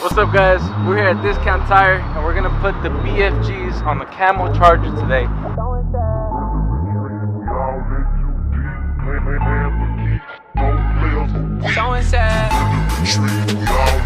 What's up guys, we're here at Discount Tire and we're gonna put the BFGs on the Cammo Charger today. So inside.